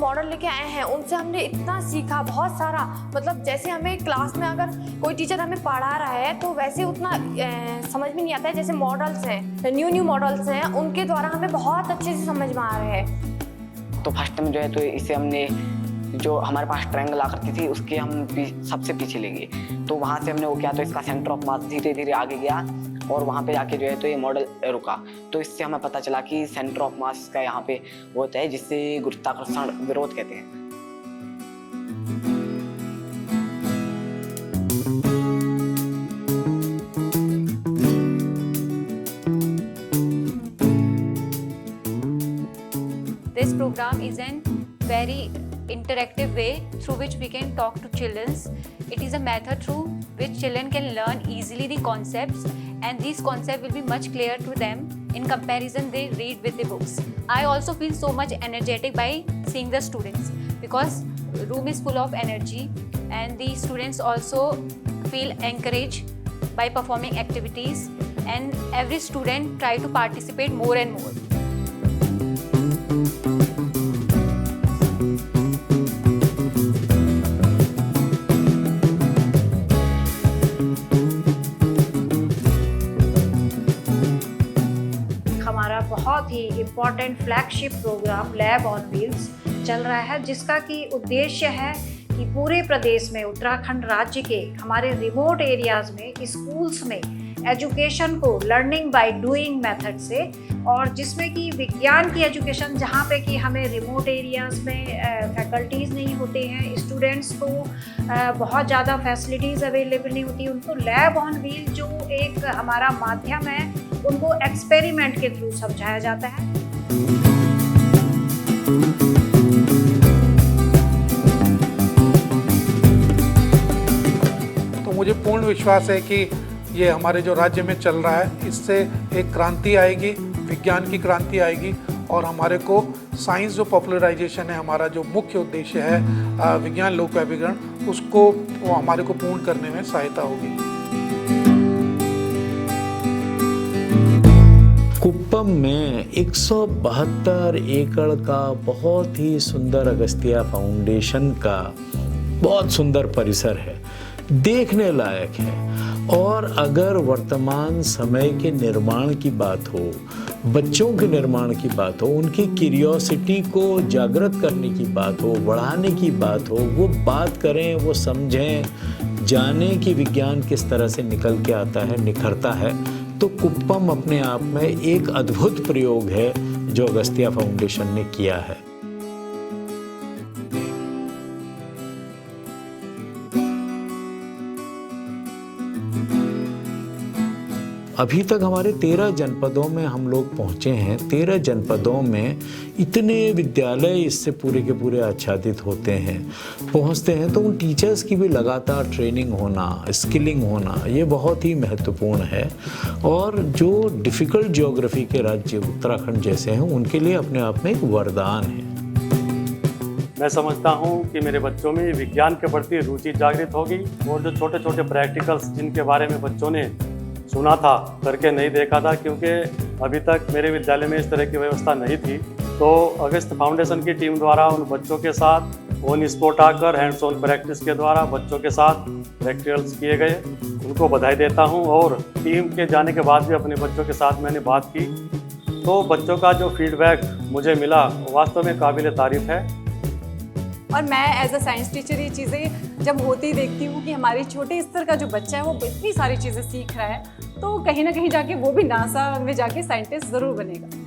Model लेके आए हैं उनसे हमने इतना सीखा, बहुत सारा। मतलब जैसे हमें क्लास में अगर कोई टीचर हमें पढ़ा रहा है तो वैसे उतना समझ में नहीं आता है। जैसे मॉडल्स हैं, न्यू मॉडल्स हैं, उनके द्वारा हमें बहुत अच्छे से समझ में आ रहे हैं। तो फर्स्ट टाइम जो है तो इसे हमने जो हमारे पास ट्रायंगल आ करती थी उसके हम सबसे पीछे ले गए। तो वहाँ से हमने वो किया तो इसका सेंटर ऑफ मास धीरे धीरे आगे गया और वहाँ पे जाके जो है तो ये मॉडल रुका। तो इससे हमें पता चला कि सेंटर ऑफ मास का यहाँ पे वो होता है जिससे गुरुत्वाकर्षण विरोध कहते हैं। This program is a very interactive way through which we can talk to children. It is a method through which children can learn easily the concepts, and these concepts will be much clearer to them in comparison they read with the books. I also feel so much energetic by seeing the students because the room is full of energy, and the students also feel encouraged by performing activities, and every student try to participate more and more. हमारा बहुत ही important flagship programme lab on wheels चल रहा है, जिसका कि उद्देश्य है कि पूरे प्रदेश में, उत्तराखंड राज्य के हमारे रिमोट एरियाज़ में स्कूल्स में एजुकेशन को लर्निंग बाय डूइंग मेथड से, और जिसमें कि विज्ञान की एजुकेशन जहाँ पे कि हमें रिमोट एरियाज़ में फैकल्टीज़ नहीं होते हैं, स्टूडेंट्स को बहुत ज़्यादा फैसिलिटीज़ अवेलेबल नहीं होती, उनको लैब ऑन व्हील जो एक हमारा माध्यम है उनको एक्सपेरिमेंट के थ्रू समझाया जाता है। तो मुझे पूर्ण विश्वास है कि ये हमारे जो राज्य में चल रहा है इससे एक क्रांति आएगी, विज्ञान की क्रांति आएगी, और हमारे को साइंस जो पॉपुलराइजेशन है, हमारा जो मुख्य उद्देश्य है विज्ञान लोकव्यापीकरण, उसको वो हमारे को पूर्ण करने में सहायता होगी। कुप्पम में 172 एकड़ का बहुत ही सुंदर अगस्त्या फाउंडेशन का बहुत सुंदर परिसर है, देखने लायक है। और अगर वर्तमान समय के निर्माण की बात हो, बच्चों के निर्माण की बात हो, उनकी क्यूरियोसिटी को जागृत करने की बात हो, बढ़ाने की बात हो, वो बात करें, वो समझें, जाने कि विज्ञान किस तरह से निकल के आता है, निखरता है, तो कुप्पम अपने आप में एक अद्भुत प्रयोग है जो अगस्त्या फाउंडेशन ने किया है। अभी तक हमारे 13 जनपदों में हम लोग पहुँचे हैं। 13 जनपदों में इतने विद्यालय इससे पूरे के पूरे आच्छादित होते हैं, पहुँचते हैं, तो उन टीचर्स की भी लगातार ट्रेनिंग होना, स्किलिंग होना, ये बहुत ही महत्वपूर्ण है। और जो डिफ़िकल्ट ज्योग्राफी के राज्य उत्तराखंड जैसे हैं, उनके लिए अपने आप में एक वरदान है। मैं समझता हूँ कि मेरे बच्चों में विज्ञान के प्रति रुचि जागृत होगी, और जो छोटे छोटे प्रैक्टिकल्स जिनके बारे में बच्चों ने सुना था, करके नहीं देखा था, क्योंकि अभी तक मेरे विद्यालय में इस तरह की व्यवस्था नहीं थी, तो अगस्त फाउंडेशन की टीम द्वारा उन बच्चों के साथ ऑन स्पॉट आकर हैंड्स ऑन प्रैक्टिस के द्वारा बच्चों के साथ प्रैक्टिकल्स किए गए। उनको बधाई देता हूं, और टीम के जाने के बाद भी अपने बच्चों के साथ मैंने बात की, तो बच्चों का जो फीडबैक मुझे मिला वास्तव में काबिल तारीफ़ है। और मैं एज अ साइंस टीचर ये चीज़ें जब होती देखती हूँ कि हमारे छोटे स्तर का जो बच्चा है वो इतनी सारी चीज़ें सीख रहा है, तो कहीं ना कहीं जाके वो भी नासा में जाके साइंटिस्ट ज़रूर बनेगा।